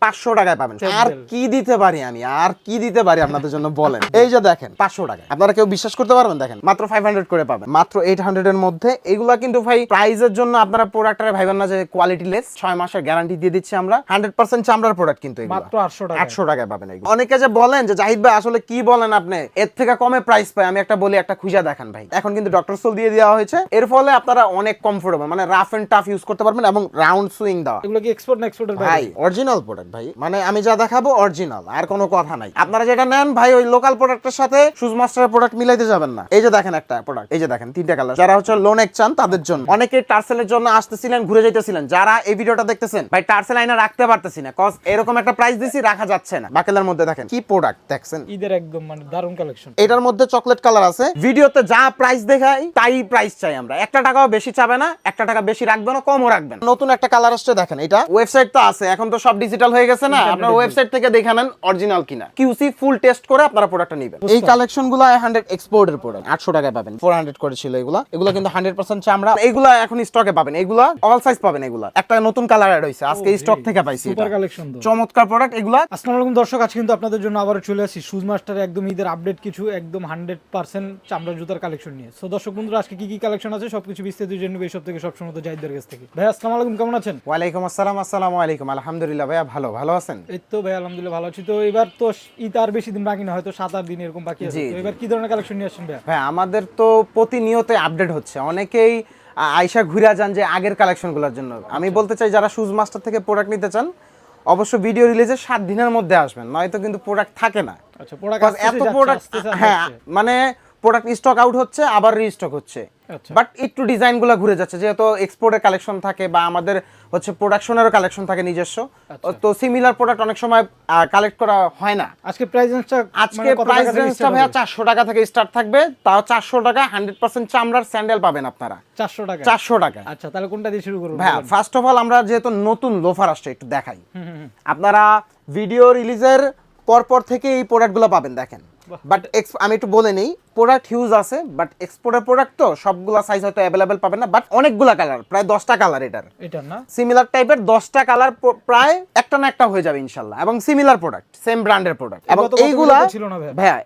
500 টাকায় পাবেন। আর কি দিতে পারি আমি, আর কি দিতে পারি আপনাদের জন্য বলেন? এই যে দেখেন 500 টাকা, আপনারা কেউ বিশ্বাস করতে পারবেন? দেখেন মাত্র 500 করে পাবেন, মাত্র 800 এর মধ্যে। এগুলা কিন্তু ভাই প্রাইজের জন্য আপনারা প্রোডাক্টরে ভাইবেন না যে কোয়ালিটি লেস। 6 মাসের গ্যারান্টি দিয়ে দিচ্ছি আমরা, 100% চামড়ার প্রোডাক্ট কিন্তু এগুলা মাত্র 800 টাকায় পাবেন এগুলো। অনেকে যে বলেন যে জাহিদ ভাই আসলে কি বলেন আপনি, এর থেকে কমে প্রাইস পাই, আমি একটা বলি, একটা খুঁজে দেখান ভাই। এখন কিন্তু ডক্টর সোল দিয়ে দেওয়া হয়েছে, এর ফলে আপনারা অনেক কমফোর্টেবল, মানে রাফ এন্ড টাফ ইউজ করতে পারবেন এবং রাউন্ড সুইং দেওয়া। এগুলো কি এক্সপোর্ট না এক্সপোর্টের ভাই অরিজিনাল প্রোডাক্ট ভাই, মানে আমি যা দেখাবো অরিজিনাল, আর কোনো কথা নাই। আপনারা যেটা নেন ভাই ওই লোকাল প্রোডাক্টের সাথে শুজ মাস্টারের প্রোডাক্ট মিলাইতে যাবেন না। এই যে দেখেন একটা প্রোডাক্ট, এই যে দেখেন 3টা কালার। যারা হচ্ছে লোনেক চান তাদের জন্য, অনেকে টার্সেলের জন্য আসতেছিলেন, ঘুরে যাইতেছিলেন, যারা এই ভিডিওটা দেখতেছেন ভাই টার্সেল আইনা রাখতে পারতেছি না, কজ এরকম একটা প্রাইস দিছি রাখা যাচ্ছে না। বাকেলার মধ্যে দেখেন কি প্রোডাক্ট দেখছেন, ঈদের একদম মানে দারুণ কালেকশন। এটার মধ্যে চকলেট কালার আছে। ভিডিওতে যা প্রাইস দেখাই তাই প্রাইস চাই আমরা, 1 টাকাও বেশি চাবে না, 1 টাকা বেশি রাখবে না, কমও রাখবেন। নতুন একটা কালার আসছে দেখেন, এটা ওয়েবসাইট তো আছে, এখন তো সব ডিজিটাল হয়ে গেছে না, আপনার ওয়েবসাইট থেকে দেখে নেন অরিজিনাল কিনা, কিউসি ফুল টেস্ট করে আপনারা প্রোডাক্টটা নেবেন। এই কালেকশনগুলো 100 এক্সপোর্টের প্রোডাক্ট, 800 টাকায় পাবেন। 400 করে ছিল এগুলা, এগুলা কিন্তু 100% চামড়া। এগুলা এখন স্টকে পাবেন, এগুলা অল সাইজ পাবেন। এগুলা একটা নতুন কালার এড হইছে, আজকে স্টক থেকে পাইছি। সুপার কালেকশন, চমৎকার প্রোডাক্ট এগুলা। আসসালামু আলাইকুম দর্শক, আজকে কিন্তু আপনাদের জন্য আবারো চলে আসি শুজ মাস্টারের একদম ঈদের আপডেট কিছু একদম 100% চামড়া জুতার কালেকশন নিয়ে। সো দর্শক বন্ধুরা, আজকে কি কি কালেকশন আছে সবকিছু বিস্তারিত জেনে নেব এই সব থেকে সবসময় তো জাহিদের কাছ থেকে। ভাই আসসালামু আলাইকুম, কেমন আছেন? ওয়ালাইকুম আসসালাম। আসসালামু আলাইকুম। আলহামদুলিল্লাহ ভাইয়া, ভালো আছেন? এই তো ভাই আলহামদুলিল্লাহ ভালো আছি। তো এবার তো ঈদ আর বেশি দিন বাকি না, হয়তো 7-8 দিন এরকম বাকি আছে। তো এবার কি ধরনের কালেকশন নিয়ে আসছেন ভাই? ভাই আমাদের তো প্রতিনিয়ত আপডেট হচ্ছে, অনেকেই আয়শা ঘুরে যান যে আগের কালেকশনগুলোর জন্য। আমি বলতে চাই যারা শুজ মাস্টার থেকে প্রোডাক্ট নিতে চান অবশ্য ভিডিও রিলিজের 7 দিনের মধ্যে আসবেন, নয়তো কিন্তু প্রোডাক্ট থাকে না। আচ্ছা, প্রোডাক্ট এত প্রোডাক্ট, হ্যাঁ মানে প্রোডাক্ট স্টক আউট হচ্ছে আবার রিস্টক হচ্ছে, বাট একটু ডিজাইনগুলো ঘুরে যাচ্ছে, যেহেতু এক্সপোর্টের কালেকশন থাকে বা আমাদের হচ্ছে প্রোডাকশনেরও কালেকশন থাকে নিজস্ব, তো সিমিলার প্রোডাক্ট অনেক সময় কালেক্ট করা হয় না। আজকে প্রাইস রেঞ্জটা ভাইয়া 400 টাকা থেকে স্টার্ট থাকবে, তাও 400 টাকা 100% চামড়ার স্যান্ডেল পাবেন আপনারা। 400 টাকা। আচ্ছা, তাহলে কোনটা দিয়ে শুরু করব ভাইয়া? ফার্স্ট অফ অল আমরা যেহেতু নতুন লোফার আসছে একটু দেখাই। আপনারা ভিডিও রিলিজের পর থেকে এই প্রোডাক্টগুলো পাবেন, দেখেন। বাট আমি একটু বলে নেই, প্রোডাক্ট হিউজ আছে, বাট এক্সপোর্টের প্রোডাক্ট তো সবগুলা সাইজ হয়তো অ্যাভেলেবেল পাবেন না, বাট অনেকগুলা কালার, প্রায় 10টা কালার এটা না সিমিলার টাইপের 10টা কালার, প্রায় একটা না একটা হয়ে যাবে ইনশাআল্লাহ, এবং সিমিলার প্রোডাক্ট, সেম ব্র্যান্ডের প্রোডাক্ট। এবং এইগুলা ভাইয়া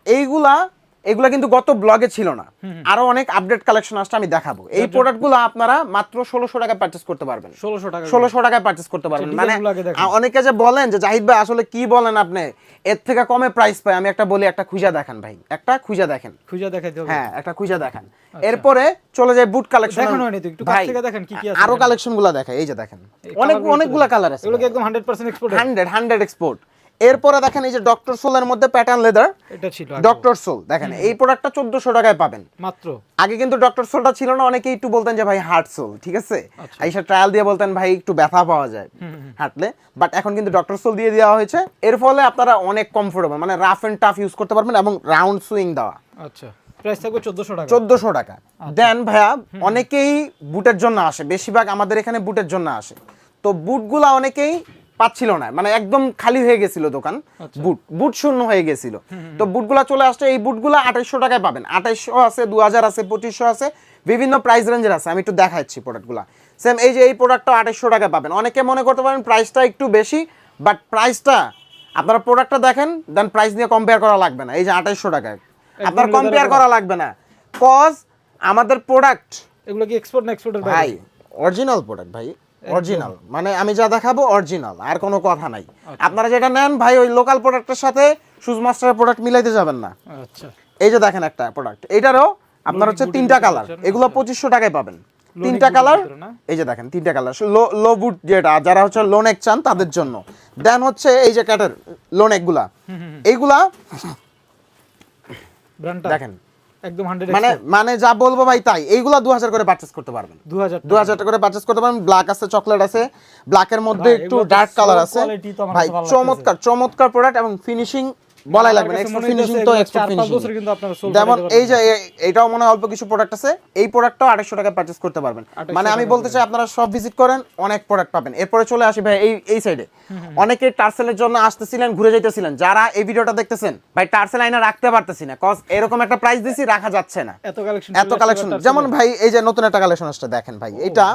এগুলা কিন্তু গত ব্লগে ছিল না, আরো অনেক আপডেট কালেকশন আসছে, আমি দেখাবো। এই প্রোডাক্টগুলো আপনারা মাত্র 1600 টাকায় পারচেজ করতে পারবেন। 1600 টাকায় পারচেজ করতে পারবেন। মানে অনেকে যে বলেন যে জাহিদ ভাই আসলে কি বলেন আপনি, এর থেকে কমে প্রাইস পাই, আমি একটা বলি, একটা খুঁজে দেখান ভাই, একটা খুঁজে দেখেন, হ্যাঁ একটা খুঁজে দেখান। এরপরে চলে যায় বুট কালেকশন। আরো কালেকশনগুলো দেখাই, এই যে দেখেন অনেকগুলা কালার আছে, এগুলো একদম 100% এক্সপোর্ট, 100 এক্সপোর্ট। এরপরে দেখেন এই যে ডক্টর সোলের মধ্যে প্যাটার্ন লেদার, এটা ছিল ডক্টর সোল, দেখেন এই প্রোডাক্টটা 1400 টাকায় পাবেন মাত্র। আগে কিন্তু ডক্টর সোলটা ছিল না, অনেকেই একটু বলতেন যে ভাই হার্ড সোল, ঠিক আছে, আইসা ট্রায়াল দিয়ে বলতেন ভাই একটু ব্যথা পাওয়া যায় হাঁটলে, বাট এখন কিন্তু ডক্টর সোল দিয়ে দেওয়া হয়েছে, এর ফলে আপনারা অনেক কমফোর্টেবল, মানে রাফ এন্ড টাফ ইউজ করতে পারবেন এবং রাউন্ড সুইং দেওয়া। আচ্ছা, প্রাইস থাকবে 1400 টাকা। 1400 টাকা দেন ভাইয়া। অনেকেই বুটের জন্য আসে, বেশিরভাগ আমাদের এখানে বুটের জন্য আসে, তো বুটগুলা অনেকেই পাচ্ছিল না, মানে একদম খালি হয়ে গেছিল দোকান, বুট শূন্য হয়ে গেছিল, তো বুটগুলা চলে আসছে। এই বুটগুলা 2800 টাকায় পাবেন, 2800 আছে, 2000 আছে, 2500 আছে, বিভিন্ন প্রাইস রেঞ্জের আছে। আমি একটু দেখাচ্ছি প্রোডাক্টগুলা। সেম এই যে এই প্রোডাক্টটা 2800 টাকায় পাবেন। অনেকে মনে করতে পারেন প্রাইসটা একটু বেশি, বাট প্রাইসটা আপনারা প্রোডাক্টটা দেখেন, দেন প্রাইস নিয়ে কম্পেয়ার করা লাগবে না। এই যে 2800 টাকায় আপনার কম্পেয়ার করা লাগবে না, কজ আমাদের প্রোডাক্ট এগুলো কি এক্সপোর্ট না এক্সপোর্টের ভাই? অরিজিনাল প্রোডাক্ট ভাই, অরিজিনাল, মানে আমি যা দেখাবো অরিজিনাল, আর কোনো কথা নাই। আপনারা যেটা নেন ভাই ওই লোকাল প্রোডাক্টের সাথে শুজ মাস্টারের প্রোডাক্ট মিলাইতে যাবেন না। আচ্ছা, এই যে দেখেন একটা প্রোডাক্ট, এটারও আপনার হচ্ছে 3টা কালার, এগুলো 2500 টাকায় পাবেন। 3টা কালার, এই যে দেখেন 3টা কালার। লো বুট যেটা, যারা হচ্ছে লো নেক চান তাদের জন্য। দেন হচ্ছে এই যে ক্যাটের লো নেক গুলা, এইগুলা দেখেন একদম 100 মানে যা বলবো ভাই তাই। এইগুলা 2000 করে পারচেজ করতে পারবেন, 2000 টাকা করে পারচেজ করতে পারবেন। ব্ল্যাক আছে, চকলেট আছে, ব্ল্যাকের মধ্যে একটু ডার্ক কালার আছে ভাই। চমৎকার প্রোডাক্ট এবং ফিনিশিং বলাই লাগবে না, এক্সপোর্ট ফিনিশিং তো এক্সপোর্ট ফিনিশিং। যেমন এই যে এটাও মনে অল্প কিছু প্রোডাক্ট আছে, এই প্রোডাক্টটাও 2800 টাকায় পারচেজ করতে পারবেন। মানে আমি বলতে চাই আপনারা সব ভিজিট করেন, অনেক প্রোডাক্ট পাবেন। এরপরে চলে আসি ভাই এই সাইডে। অনেকে টার্সেলের জন্য আসতেছিলেন, ঘুরে যাইতেছিলেন, যারা এই ভিডিওটা দেখতেছেন ভাই টার্সেল আইনা রাখতে পারতেছি না, কজ এরকম একটা প্রাইস দিছি রাখা যাচ্ছে না, এত কালেকশন। যেমন ভাই এই যে নতুন একটা কালেকশন আসছে দেখেন ভাই, এটা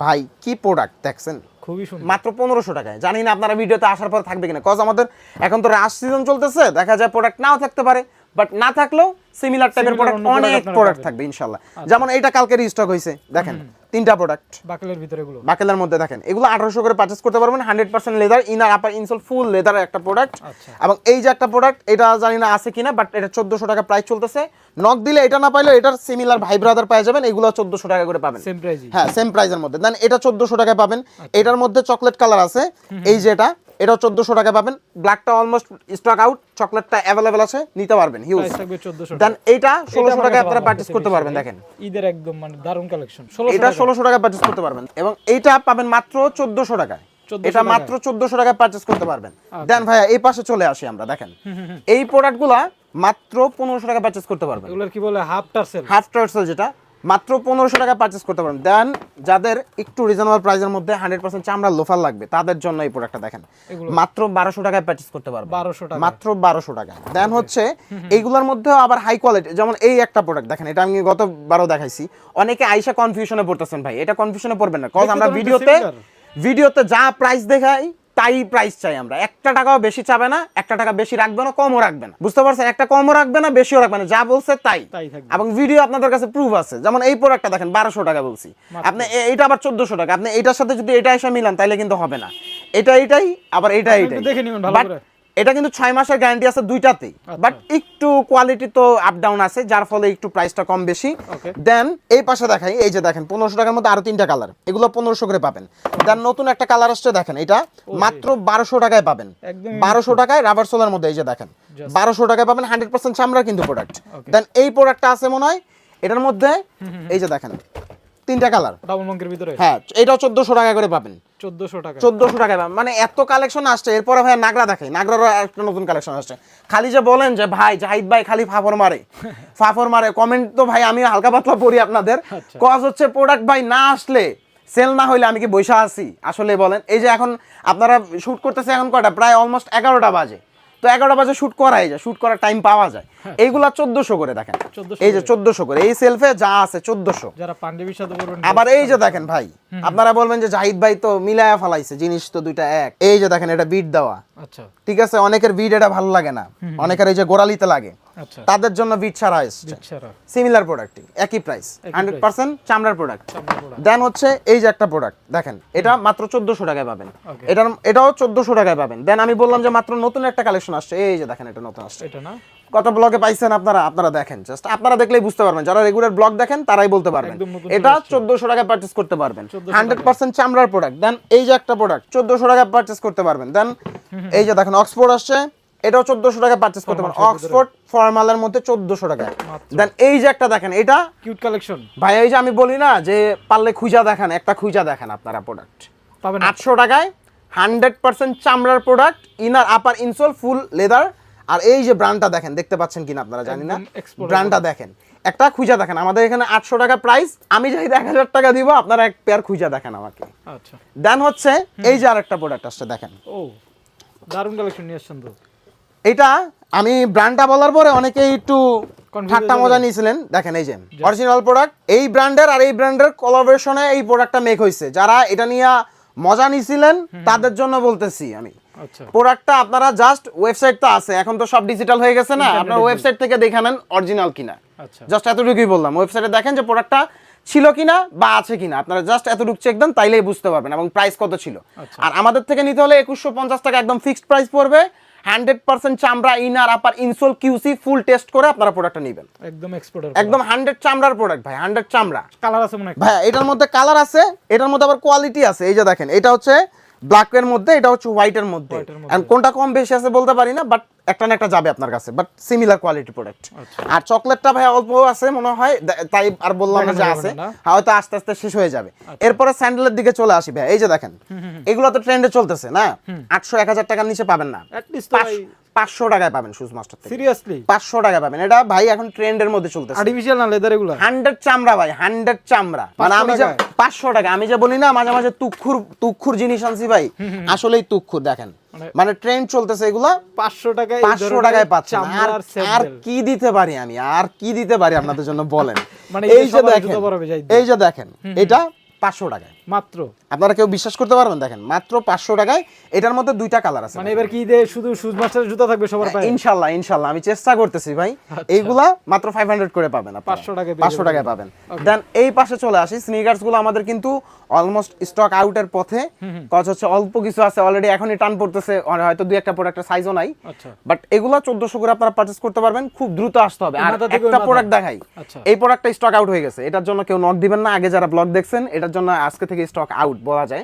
ভাই কি প্রোডাক্ট দেখছেন, খুবই সুন্দর, মাত্র 1500 টাকায়। জানি না আপনারা ভিডিওতে আসার পর থাকবে কিনা, কজ আমাদের এখন তো রাশ সিজন চলতেছে, দেখা যায় প্রোডাক্ট নাও থাকতে পারে, বাট না থাকলেও সিমিলার টাইপের প্রোডাক্ট অনেক প্রোডাক্ট থাকবে ইনশাআল্লাহ। যেমন এটা কালকে রিস্টক হয়েছে, দেখেন 3টা প্রোডাক্ট বাকেলের ভিতরে এগুলো, বাকেলের মধ্যে দেখেন এগুলো 1800 করে পারচেজ করতে পারবেন। 100% লেদার, ইনার আপার ইনসোল ফুল লেদারের একটা প্রোডাক্ট। এবং এই যে একটা প্রোডাক্ট, এটা জানি না আছে কিনা, বাট এটা 1400 টাকা প্রাইস চলতেছে। নক দিলে এটা না পাইলে এটার সিমিলার ভাই ব্রাদার পেয়ে যাবেন, এগুলো 1400 টাকা করে পাবেন, সেম প্রাইস। হ্যাঁ সেম প্রাইসের মধ্যে। দেন এটা 1400 টাকায় পাবেন। এটার মধ্যে চকলেট কালার আছে, এই যেটা, এটাও 1400 টাকা পাবেন। ব্ল্যাকটা অলমোস্ট স্টক আউট, চকলেটটা अवेलेबल আছে, নিতে পারবেন হিউজ। প্রাইস থাকবে 1400 টাকা। দেন এইটা 1600 টাকায় আপনারা পারচেজ করতে পারবেন। দেখেন ঈদের একদম মানে দারুণ কালেকশন, এটা 1600 টাকায় পারচেজ করতে পারবেন। এবং এইটা পাবেন মাত্র 1400 টাকায়, এটা মাত্র 1400 টাকায় পারচেজ করতে পারবেন। দেন ভাইয়া এই পাশে চলে আসি আমরা, দেখেন এই প্রোডাক্টগুলা মাত্র 1500 টাকায় পারচেজ করতে পারবেন। এগুলোর কি বলে হাফ টার্সেল, হাফ টার্সেল যেটা মাত্র 1500 টাকায় পারচেজ করতে পারবেন। দেন যাদের একটু রিজনেবল প্রাইসের মধ্যে 100% চামড়া লোফার লাগবে তাদের জন্য এই প্রোডাক্টটা দেখেন মাত্র 1200 টাকায় পারচেজ করতে পারবেন, 1200 টাকা, মাত্র 1200 টাকায়। দেন হচ্ছে এইগুলোর মধ্যেও আবার হাই কোয়ালিটি, যেমন এই একটা প্রোডাক্ট দেখেন, এটা আমি গতবারও দেখাইছি। অনেকে আইসা কনফিউশনে পড়তেছেন, ভাই এটা কনফিউশনে পড়বেন না, কজ আমরা ভিডিওতে যা প্রাইস দেখাই তাই প্রাইস চাই আমরা। 1 টাকাও বেশি চাবে না, 1 টাকা বেশি রাখবে না, কমও রাখবে না, বুঝতে পারছেন? একটা কমও রাখবে না, বেশিও রাখবে না, যা বলছে তাই থাকবে। এবং ভিডিও আপনাদের কাছে প্রুফ আছে। যেমন এই প্রোডাক্টটা দেখেন 1200 টাকা বলছি, আপনি এটা আবার 1400 টাকা, আপনি এটার সাথে যদি এটা এসে মিলান তাহলে কিন্তু হবে না। এটাই আবার এইটাই দেখে নিবেন ভালো করে। এটা কিন্তু 6 মাসের গ্যারান্টি আছে দুইটাতেই, বাট একটু কোয়ালিটি তো আপ ডাউন আছে, যার ফলে একটু প্রাইসটা কম বেশি। দেন এই পাশে দেখাই, এই যে দেখেন 1500 টাকার মধ্যে আরো 3টা কালার, এগুলো 1500 করে পাবেন। দেন নতুন একটা কালার আসছে, দেখেন এটা মাত্র 1200 টাকায় পাবেন, 1200 টাকায় রাবার সোলার মধ্যে, এই যে দেখেন 1200 টাকায় পাবেন, 100% চামড়া কিন্তু প্রোডাক্ট। দেন এই প্রোডাক্টটা আছে মনে হয় এটার মধ্যে, এই যে দেখেন 3টা কালার ডাবল মঙ্কের ভিতরে, হ্যাঁ এটাও 1400 টাকা করে পাবেন, 1400 টাকা, 1400 টাকা পাবেন। মানে এত কালেকশন আসছে। এরপরে ভাই নাগরা দেখাই, নাগরারও একটা নতুন কালেকশন আসছে। খালি যে বলেন যে ভাই জাহিদ ভাই খালি ফাফর মারে কমেন্ট, তো ভাই আমি হালকা পাতলা পড়ি আপনাদের, কজ হচ্ছে প্রোডাক্ট ভাই না আসলে সেল না হইলে আমি কি বৈশা আছি আসলে বলেন? এই যে এখন আপনারা শুট করতেছে, এখন কয়টা, প্রায় অলমোস্ট 11টা বাজে, তো 11টা বাজে শুট করাই যায়, শুট করার টাইম পাওয়া যায়। এইগুলা 1400 করে দেখেন, এই যে 1400 করে, এই সেলফে যা আছে 1400। যারা পাঞ্জাবির সাথে পরবেন। আবার এই যে দেখেন ভাই, আপনারা বলবেন যে জাহিদ ভাই তো মিলায়া ফেলাইছে, জিনিস তো দুইটা এক। এই যে দেখেন এটা বিট দেওয়া, আচ্ছা ঠিক আছে, অনেকের বিট এটা ভালো লাগে না, অনেকের এই যে গোড়ালিতে লাগে, আচ্ছা, তাদের জন্য বিট ছাড়া এসছে। সিমিলার প্রোডাক্ট, একই প্রাইস, 100% চামড়ার প্রোডাক্ট। দেন হচ্ছে এই যে একটা প্রোডাক্ট দেখেন, এটা মাত্র 1400 টাকায় পাবেন, এটাও 1400 টাকায় পাবেন। দেন আমি বললাম যে মাত্র নতুন একটা কালেকশন আসছে, এই যে দেখেন এটা নতুন আসছে, এটা না কত ব্লগে পাইছেন আপনারা দেখেন, জাস্ট আপনারা দেখলেই বুঝতে পারবেন, যারা রেগুলার ব্লগ দেখেন তারাই বলতে পারবেন। এটা 1400 টাকায় পারচেজ করতে পারবেন, 100% চামড়ার প্রোডাক্ট। দেন এই যে একটা প্রোডাক্ট 1400 টাকায় পারচেজ করতে পারবেন। দেন এই যে দেখেন অক্সফোর্ড আসছে, এটাও 1400 টাকায় পারচেজ করতে পারবেন, অক্সফোর্ড ফর্মালের মধ্যে 1400 টাকায়। দেন এই যে একটা দেখেন, এটা কিউট কালেকশন ভাই, এই যে আমি বলি না যে পারলে খুঁজা দেখেন, একটা খুঁজা দেখেন আপনারা, প্রোডাক্ট পাবেন 800 টাকায়, 100% চামড়ার প্রোডাক্ট, ইনার আপার ইনসোল ফুল লেদার। আর এই যে ব্র্যান্ডটা দেখেন, দেখতে পাচ্ছেন কিনা আপনারা জানি না, ব্র্যান্ডটা দেখেন, একটা খুঁজা দেখেন। আমাদের এখানে 800 টাকা প্রাইস, আমি চাই 1000 টাকা দিব, আপনারা এক পেয়ার খুঁজা দেখেন আমাকে। আচ্ছা, দেন হচ্ছে এই যে আরেকটা প্রোডাক্ট আসছে দেখেন, ও দারুণ কালেকশন নিয়ে আসছেন তো। এটা আমি ব্র্যান্ডটা বলার পরে অনেকেই একটু ঠাট্টা মজা নিয়েছিলেন, দেখেন এই যে অরিজিনাল প্রোডাক্ট, এই ব্র্যান্ডের আর এই ব্র্যান্ডের কোলাবোরেশনে এই প্রোডাক্টটা মেক হয়েছে। যারা এটা নিয়ে মজা নিছিলেন তাদের জন্য বলতেছি আমি। প্রোডাক্টটা আপনারা জাস্ট ওয়েবসাইট তো আছে, এখন তো সব ডিজিটাল হয়ে গেছে না, আপনারা ওয়েবসাইট থেকে দেখে নেন অরিজিনাল কিনা, জাস্ট এতটুকুই বললাম। ওয়েবসাইটে দেখেন যে প্রোডাক্টটা ছিল কিনা বা আছে কিনা, আপনারা জাস্ট এতটুকু চেক দেন, তাইলেই বুঝতে পারবেন এবং প্রাইস কত ছিল। আর আমাদের থেকে নিতে হলে 2150 টাকা একদম ফিক্সড প্রাইস পড়বে, 100% চামড়া, ইনার আপার ইনসোল কিউসি ফুল টেস্ট করে আপনারা প্রোডাক্টটা নেবেন, একদম এক্সপোর্টার, একদম 100 চামড়ার প্রোডাক্ট ভাই, 100 চামড়া। কালার আছে মনে হয় ভাই, এটার মধ্যে কালার আছে, এটার মধ্যে আবার কোয়ালিটি আছে। এই যে দেখেন, এটা হচ্ছে ব্ল্যাক এর মধ্যে, এটা হচ্ছে হোয়াইট এর মধ্যে, এন্ড কোনটা কম বেশি আছে বলতে পারি না, বাট একটা না একটা যাবে আপনার কাছে, বাট সিমিলার কোয়ালিটি প্রোডাক্ট। আর চকলেটটা ভাই অল্প আছে মনে হয়, তাই আর বললাম না যে আছে, হয়তো আস্তে আস্তে শেষ হয়ে যাবে। এরপরে স্যান্ডেলের দিকে চলে আসি ভাই, এই যে দেখেন এগুলো তো ট্রেন্ডে চলতেছে না, 800-1000 টাকার নিচে পাবেন না, 500 টাকায় পাবেন শুজ মাস্টার থেকে, সিরিয়াসলি 500 টাকায় পাবেন। এটা ভাই এখন ট্রেন্ডের মধ্যে চলতেছে, আর্টিফিশিয়াল না লেদার, এগুলো 100 চামড়া ভাই, 100 চামড়া। মানে আমি যে 500 টাকা, আমি যে বলি না মাঝে মাঝে তুক্ষুর জিনিস আনছি ভাই, আসলেই তুক্ষুর। দেখেন মানে ট্রেন্ড চলতেছে, এগুলা 500 টাকায় পাচ্ছেন। আর কি দিতে পারি আমি, আর কি দিতে পারি আপনাদের জন্য বলেন? এই যে দেখেন, এটা 500 টাকায় মাত্র আপনারা কেউ বিশ্বাস করতে পারবেন, দেখেন মাত্র 500 টাকায় এটার মধ্যে দুইটা কালার আছে। মানে এবার কি ঈদে শুধু শুজ মাস্টারের জুতা থাকবে সবার পায়ে? ইনশাআল্লাহ ইনশাআল্লাহ আমি চেষ্টা করতেছি ভাই। এইগুলা মাত্র 500 করে পাবেন আপনারা, 500 টাকায় 500 টাকায় পাবেন। দেন এই পাশে চলে আসি, স্নিকার্স গুলো আমাদের কিন্তু অলমোস্ট স্টক আউটের পথে, কজ হচ্ছে অল্প কিছু আছে অলরেডি, এখনই টান পড়তেছে, হয়তো দুই একটা প্রোডাক্টের সাইজও নাই, আচ্ছা বাট এগুলা 1400 করে আপনারা পারচেজ করতে পারবেন, খুব দ্রুত আসতে হবে। আর মাথা থেকে একটা ওই প্রোডাক্ট মাথা। দেখাই, আচ্ছা এই প্রোডাক্টটা স্টক আউট হয়ে গেছে, এটার জন্য কেউ নক দিবেন না। আগে যারা ব্লগ দেখছেন এটার জন্য আজকে থেকে স্টক আউট বলা যায়।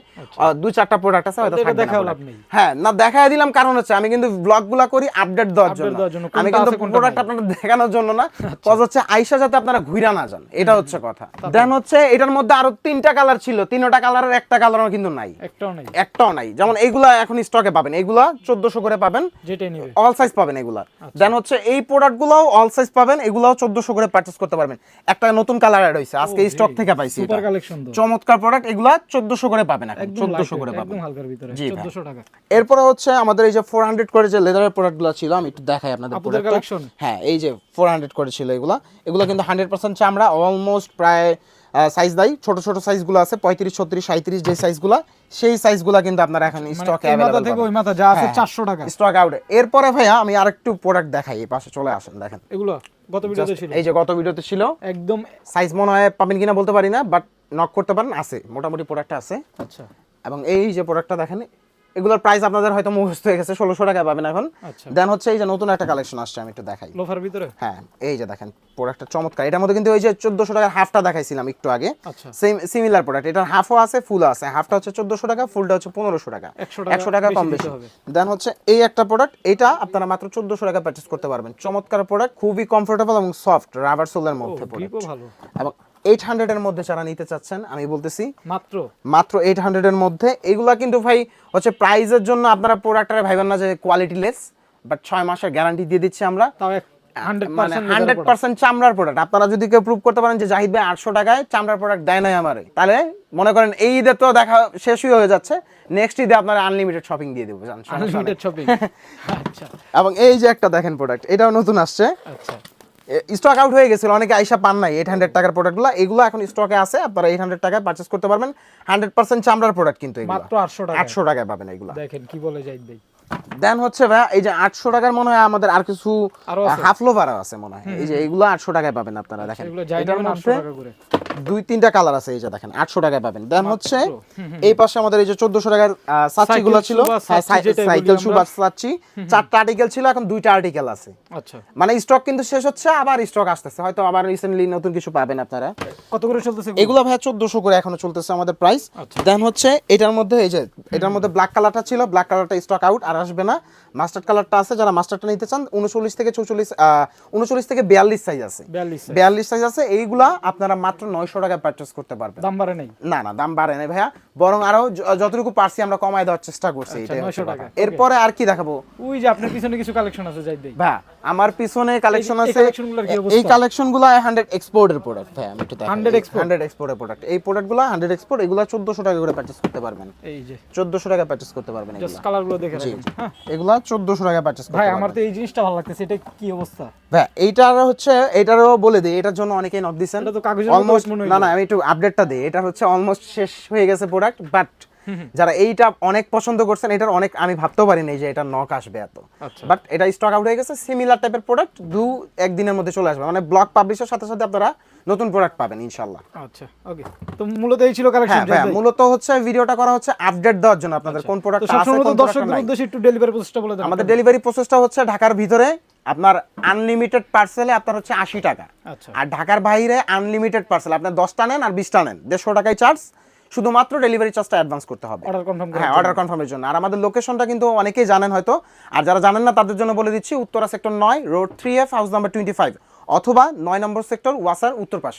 দুই চারটা প্রোডাক্ট আছে, হয়তো এটা থাকবে না দেখাও লাভ product। নেই। হ্যাঁ না, দেখায় দিলাম কারণ হচ্ছে আমি কিন্তু ব্লগগুলা করি আপডেট দেওয়ার জন্য, দেওয়ার জন্য, আমি কোনটা কিন্তু আছে, কোনটা প্রোডাক্ট নাই। আপনাদের দেখানোর জন্য না, কজ হচ্ছে আইসা যাতে আপনারা ঘুরা না যান, এটা হচ্ছে কথা। দেন হচ্ছে এটার মধ্যে আরো 3টা কালার ছিল, 3টা কালারের একটা কালারও কিন্তু নাই, একটাও নেই, একটাও নাই। যেমন এইগুলা এখন স্টকে পাবেন, এগুলা 1400 করে পাবেন, যেটাই নেবে। অল সাইজ পাবেন এগুলা। দেন হচ্ছে এই প্রোডাক্টগুলোও অল সাইজ পাবেন, এগুলাও 1400 করে পারচেজ করতে পারবেন। একটা নতুন কালার অ্যাড হইছে আজকে স্টক থেকে পাইছি, সুপার এটা কালেকশন তো চমৎকার প্রোডাক্ট, এগুলা 1400 করে পাবেন, এখন একদম 1400 করে lightweight, পাবেন। একদম হালকার ভিতরে জি ভাই। 1400 টাকা। এরপরে হচ্ছে আমাদের এই যে 400 করে যে লেদারের প্রোডাক্টগুলো ছিল, আমি একটু দেখাই আপনাদের আপুদের প্রোডাক্ট। কালেকশন হ্যাঁ এই যে 400 করে ছিল এগুলা, এগুলো কিন্তু 100% চামড়া, অলমোস্ট প্রায় সাইজ দেয়, ছোট ছোট সাইজগুলো আছে 35 36 37, যে সাইজগুলো সেই সাইজগুলো কিন্তু আপনারা এখন স্টকে এই মাথা अवेलेबल থেকে পাবেন। ওই মাথা যা আছে হ্যাঁ, 400 টাকা। Stock out. এরপরে ভাইয়া আমি আরেকটু প্রোডাক্ট দেখাই, এই পাশে চলে আসেন দেখেন। এগুলো গত ভিডিওতে ছিল এই যে গত ভিডিওতে ছিল, একদম। সাইজ মনে হয় পাবেন কিনা বলতে পারি না, বাট নক করতে পারেন, আছে মোটামুটি প্রোডাক্ট আছে। আচ্ছা এবং এই যে প্রোডাক্টটা দেখেন, এগুলোর প্রাইস আপনাদের হয়তো মুখস্থ হয়ে গেছে, 1600 টাকায় পাবেন এখন। আচ্ছা দেন হচ্ছে এই যে নতুন একটা কালেকশন আসছে, আমি একটু দেখাই। লোফার ভিতরে হ্যাঁ এই যে দেখেন প্রোডাক্টটা চমৎকার, এটার মধ্যে কিন্তু ওই যে 1400 টাকার হাফটা দেখাইছিলাম একটু আগে, আচ্ছা সেম সিমিলার প্রোডাক্ট, এটার হাফও আছে ফুলও আছে। হাফটা হচ্ছে 1400 টাকা, ফুলটা হচ্ছে 1500 টাকা, 100 টাকা কম দিতে বেশি। হবে। দেন হচ্ছে এই একটা প্রোডাক্ট, এটা আপনারা মাত্র 1400 টাকা পারচেজ করতে পারবেন। চমৎকার প্রোডাক্ট, খুবই কমফোর্টেবল এবং সফট, রাবার সোলের মধ্যে প্রোডাক্ট। গ্রিপও ভালো। এবং 800 এর মধ্যে যারা নিতে চাচ্ছেন, আমি বলতেছি মাত্র মাত্র 800 এর মধ্যে। এগুলা কিন্তু ভাই হচ্ছে প্রাইজের জন্য আপনারা প্রোডাক্টটা ভাইবেন না যে কোয়ালিটি লেস, বাট 6 মাসের গ্যারান্টি দিয়ে দিচ্ছি আমরা। তাও মানে 100% 100% চামড়ার প্রোডাক্ট। আপনারা যদি কেউ প্রুভ করতে পারেন যে জাহিদ ভাই 800 টাকায় চামড়ার প্রোডাক্ট দেয় নাই আমারে, তাহলে মনে করেন এই ঈদে তো দেখা শেষই হয়ে যাচ্ছে, নেক্সট ঈদে আপনারা আনলিমিটেড শপিং দিয়ে দেবো, জান, সমস্যা নেই। Unlimited shopping. আচ্ছা এবং এই যে একটা দেখেন প্রোডাক্ট, এটাও নতুন আসছে, আচ্ছা স্টক আউট হয়ে গেছিল, অনেকে আইসা পান নাই 800 টাকার প্রোডাক্টগুলো, এগুলো এখন স্টকে আছে, আপনারা 800 টাকায় পারচেজ করতে পারবেন। 100% চামড়ার প্রোডাক্ট কিন্তু এগুলো মাত্র 800 টাকা। 800 টাকায় পাবেন এগুলো। দেখেন কি বলে জাহিদ ভাই। দেন হচ্ছে ভাই এই যে 800 টাকার মনে হয় আমাদের আর কিছু আরো আছে? হাফ লোভারও আছে মনে হয়, এই যে এগুলো 800 টাকায় পাবেন আপনারা, দেখেন এগুলো জাহিদ এটার ভাই 800 মধ্যে টাকা করে। 2-3টা কালার আছে, এই যে দেখেন 800 টাকায় পাবেন। দেন হচ্ছে এই পাশে আমাদের এই যে 1400 টাকার সাচ্চিগুলো ছিল, সাইকেল শু বা সাচ্চি যেটাই বলি সাইকেল শু আমরা। বা সাচ্চি, 4টা আর্টিকেল ছিল, এখন 2টা আর্টিকেল আছে। আচ্ছা মানে স্টক কিন্তু শেষ হচ্ছে, আবার স্টক আসতেছে, হয়তো আবার রিসেন্টলি নতুন কিছু পাবেন আপনারা। কত করে চলতেছে এগুলো ভাই 1400 করে এখনো চলতেছে আমাদের প্রাইস। আচ্ছা। দেন হচ্ছে এটার মধ্যে এই যে এটার মধ্যে ব্ল্যাক কালারটা ছিল, ব্ল্যাক কালারটা স্টক আউট, আর আসবে না। মাস্টার্ড কালারটা আছে, যারা মাস্টারটা নিতে চান 39 থেকে 44 39 থেকে 42 সাইজ আছে, 42 সাইজ আছে। এইগুলা আপনারা মাত্র 900 টাকায় পারচেজ করতে পারবেন। দাম বাড়ে নাই। না না, দাম বাড়ে নাই ভাইয়া, বরং আরো যতটুকু পারছি আমরা কমায় দেওয়ার চেষ্টা করছি, আচ্ছা, এটাই হচ্ছে 900 কথা। টাকা। এরপরে আর কি দেখাবো ওই যে আপনার পিছনে কিছু কালেকশন আছে জাহিদ ভাই। ভাই? আমার পিছনে কালেকশন এই আছে, কালেকশনগুলোর কি অবস্থা? এই কালেকশনগুলো 100 এক্সপোর্টের প্রোডাক্ট ভাই, আমি একটু দেখাই। 100 export? 100 এক্সপোর্টের প্রোডাক্ট, এই প্রোডাক্টগুলো 100 এক্সপোর্ট, এগুলো 1400 টাকা করে পারচেজ করতে পারবেন, এই যে 1400 টাকা পারচেজ করতে পারবেন জাস্ট এগুলো। কালারগুলো দেখে জি রাখেন। জি, হ্যাঁ এগুলো 1400 টাকা পারচেজ করতে ভাই পারবেন। আমার তো এই জিনিসটা ভালো লাগতেছে, এটা কি অবস্থা? ভাই এইটার হচ্ছে, এটারও বলে দিই, এটার জন্য অনেকেই নক দিছেন। এটা তো কাগজের মতো অলমোস্ট, মনে হইলো। না না আমি একটু আপডেটটা দিই, এটা হচ্ছে অলমোস্ট শেষ হয়ে গেছে প্রোডাক্ট, বাট যারা এইটা অনেক পছন্দ করছেন, এটার অনেক আমি ভাবতেও পারিনি যে এটা নক আসবে এত, আচ্ছা বাট এটা স্টক আউট হয়ে গেছে। সিমিলার টাইপের প্রোডাক্ট 2-1 দিনের মধ্যে চলে আসবে, মানে ব্লগ পাবলিশের সাথে সাথে আপনারা নতুন প্রোডাক্ট পাবেন ইনশাআল্লাহ। আচ্ছা ওকে, তো মূলত এই ছিল কালেকশন। হ্যাঁ ভাই, মূলত হচ্ছে ভিডিওটা করা হচ্ছে আপডেট দেওয়ার জন্য, আপনাদের কোন তো প্রোডাক্ট আছে সবসময় তো কোন দর্শকদের প্রোডাক্ট নাই। উদ্দেশ্যে একটু ডেলিভারি প্রসেসটা বলে দেন। আমাদের ডেলিভারি প্রসেসটা হচ্ছে ঢাকার ভিতরে আপনার আনলিমিটেড পার্সেলে আপনার হচ্ছে 80 টাকা, আচ্ছা আর ঢাকার বাইরে আনলিমিটেড পার্সেল আপনার 10টা নেন আর 20টা নেন 150 টাকায় চার্জ, শুধুমাত্র ডেলিভারি চার্জটা অ্যাডভান্স করতে হবে অর্ডার কনফার্ম হ্যাঁ, অর্ডার কনফার্মের জন্য। আর আমাদের লোকেশনটা কিন্তু অনেকেই জানেন হয়তো, আর যারা জানেন না তাদের জন্য বলে দিচ্ছি, Uttara sector 9 road 3F house number 25, অথবা 9 নম্বর সেক্টর ওয়াসার উত্তর পাশে।